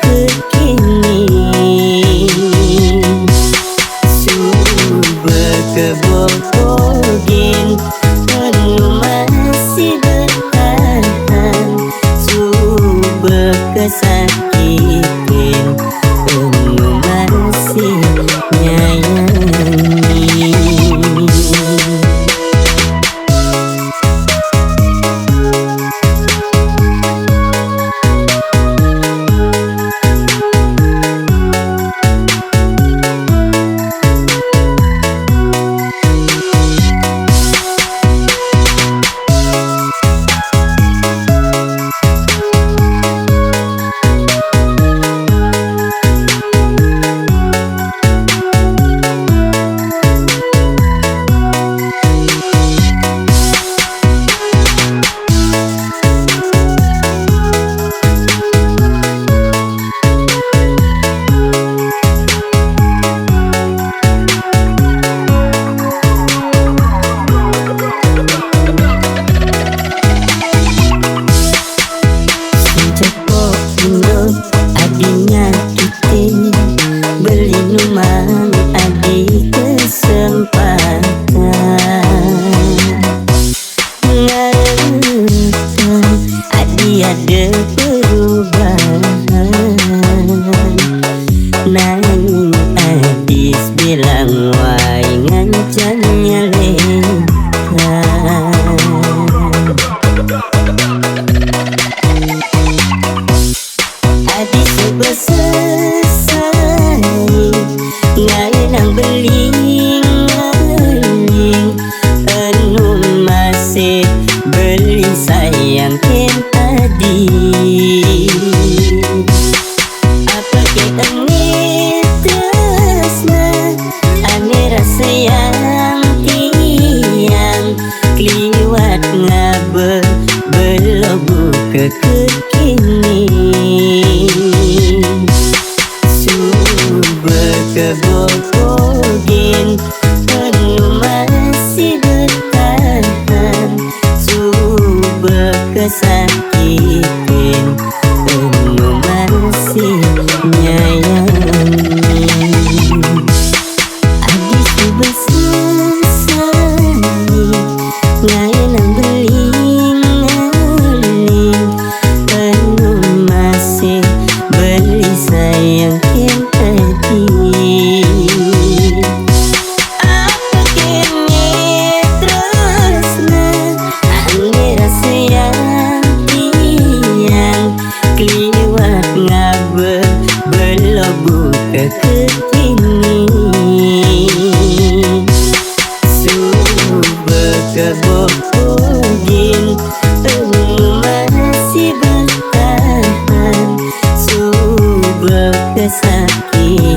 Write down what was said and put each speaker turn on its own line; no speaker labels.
kekini Suber kebogin Anu masih bertahan Suber kesakitin Anu masih nyayangi Adinya kita beli numang adi kesempatan ngerti adi ada perubahan nang adis bilang wai ngancannya lekan Adi sudah selesai Ngai nang beling Anu masih beli sayang ken tadi Apa kita ngetesna Ane rasa yang tiang Kliwat ngabe belobu ke kekini Suber kebogin Anu masih bertahan Suber kesakitin Anu masih nyayangi Adi sudah selesai Ngai nang beling Anu masih beli sayang yang tadi Apa kini terusna Ane rasa yang tiang Kliwat ngabe belobu ke kekini Suber kebogin Anu masih bertahan Suber kesakitan